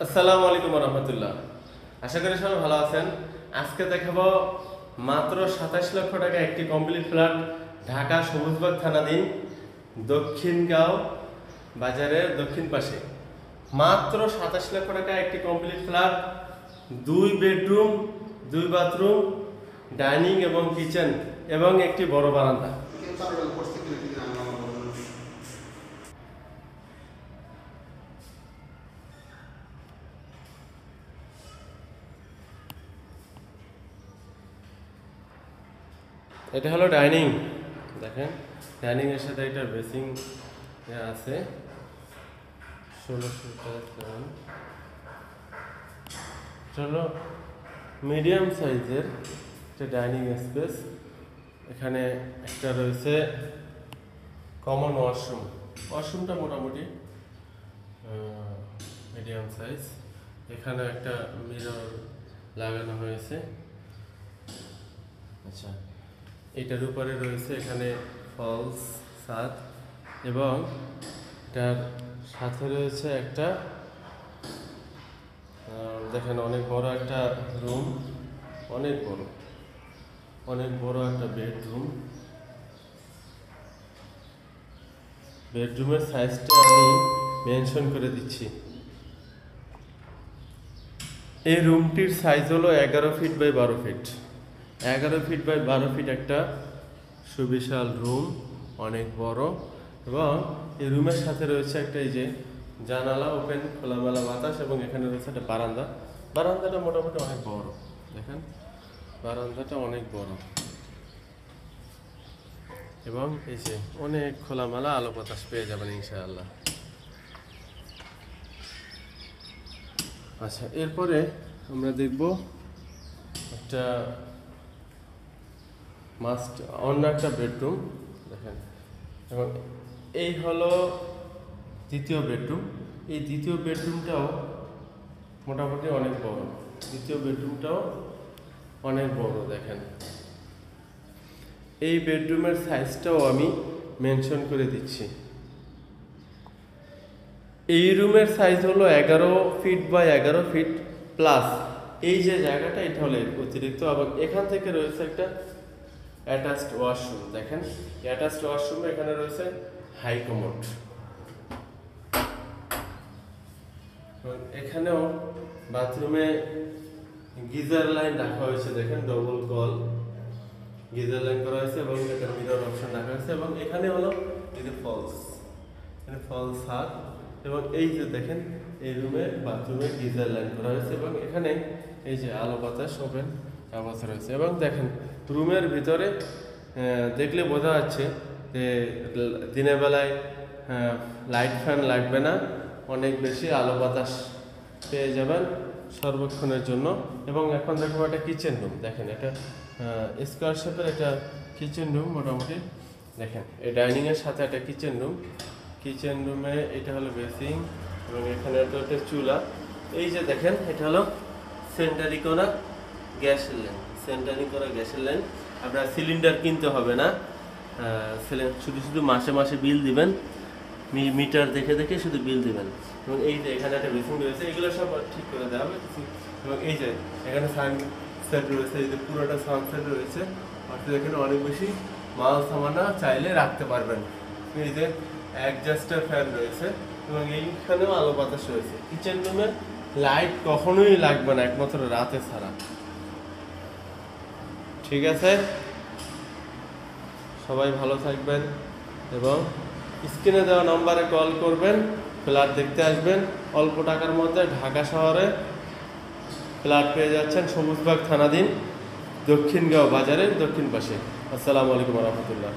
আসসালামু আলাইকুম রহমতুল্লাহ। আশা করি সবাই ভালো আছেন। আজকে দেখাবো মাত্র 27 লক্ষ টাকা একটি কমপ্লিট ফ্ল্যাট, ঢাকা সবুজবাগ থানাধীন দক্ষিণগাঁও বাজারের দক্ষিণ পাশে। মাত্র 27 লক্ষ টাকা একটি complete flat, 2 bedroom 2 bathroom, dining এবং কিচেন এবং একটি বড় বারান্দা। এটা হলো ডাইনিং। দেখেন, ডাইনিং এর সাথে একটা বেসিং আছে। 16 মিডিয়াম সাইজের একটা ডাইনিং স্পেস। এখানে একটা রয়েছে কমন ওয়াশরুম। ওয়াশরুমটা মোটামুটি মিডিয়াম সাইজ। এখানে একটা মিরর লাগানো হয়েছে। আচ্ছা, এটার উপরে রয়েছে এখানে ফলস ছাদ এবং এটার সাথে রয়েছে একটা দেখেন অনেক বড় একটা রুম, অনেক বড় একটা বেডরুম। বেডরুমের সাইজটা আমি মেনশন করে দিচ্ছি। এই রুমটির সাইজ হলো 11 feet by 12 feet. 11 feet by 12 feet একটা সুবিশাল রুম, অনেক বড়। এবং এই রুমের সাথে রয়েছে একটা এই যে জানালা, ওপেন খোলামেলা বাতাস, এবং এখানে রয়েছে একটা বারান্দা। বারান্দাটা মোটামুটি অনেক বড়। দেখেন, বারান্দাটা অনেক বড় এবং এই যে অনেক খোলামেলা আলো বাতাস পেয়ে যাবেন ইনশাআল্লাহ। আচ্ছা, এরপরে আমরা দেখব একটা অন্য একটা বেডরুম। দেখেন, এবং এই হলো দ্বিতীয় বেডরুম। এই দ্বিতীয় বেডরুমটাও মোটামুটি অনেক বড়। দেখেন, এই বেডরুমের সাইজটাও আমি মেনশন করে দিচ্ছি। এই রুমের সাইজ হলো 11 ফিট বাই 11 ফিট প্লাস এই যে জায়গাটা, এটা হলো অতিরিক্ত। আবার এখান থেকে রয়েছে একটা অ্যাটাচড ওয়াশরুম। দেখেন, অ্যাটাচড ওয়াশরুমে এখানে রয়েছে হাই কমোড। এখানেও বাথরুমে গিজার লাইন রাখা হয়েছে। দেখেন, ডবল কল গিজার লাইন করা হয়েছে এবং একটা মিরর অপশন রাখা হয়েছে। এবং এখানে হলো এই যে ফলস হাত, এবং এই যে দেখেন এই রুমে বাথরুমে গিজার লাইন করা হয়েছে এবং এখানে এই যে আলো বাতাস ওপেন অবস্থা রয়েছে। এবং দেখেন, রুমের ভিতরে দেখলে বোঝা যাচ্ছে যে দিনের বেলায় লাইট ফ্যান লাগবে না, অনেক বেশি আলো বাতাস পেয়ে যাবেন সর্বক্ষণের জন্য। এবং এখন দেখবো একটা কিচেন রুম। দেখেন, এটা স্কোয়ার শেপের একটা কিচেন রুম মোটামুটি। দেখেন, এই ডাইনিংয়ের সাথে একটা কিচেন রুমে এটা হলো বেসিং এবং এখানে একটা চুলা। এই যে দেখেন, এটা হলো সেন্টারিং করা গ্যাসের লাইন। আপনার সিলিন্ডার কিনতে হবে না, শুধু মাসে মাসে বিল দিবেন, মিটার দেখে শুধু বিল দিবেন। এবং এই যে এখানে একটা বেসিং রয়েছে, এগুলো সব ঠিক করে দেওয়া হবে। এবং এই যে এখানে সানসেট রয়েছে, এই যে পুরোটা সানসেট রয়েছে, অর্থাৎ এখানে অনেক বেশি মাল সামানা চাইলে রাখতে পারবেন। এই যে অ্যাডজাস্টার ফ্যান রয়েছে এবং এইখানেও আলো বাতাস রয়েছে। কিচেন রুমে লাইট কখনোই লাগবে না, একমাত্র রাতে ছাড়া। ঠিক আছে, সবাই ভালো থাকবেন এবং স্ক্রিনে দেওয়া নম্বরে কল করবেন, ফ্ল্যাট দেখতে আসবেন। অল্প টাকার মধ্যে ঢাকা শহরে ফ্ল্যাট পেয়ে যাচ্ছেন সবুজবাগ থানাধীন দক্ষিণগাঁও বাজারের দক্ষিণ পাশে। আসসালামু আলাইকুম রহমতুল্লাহ।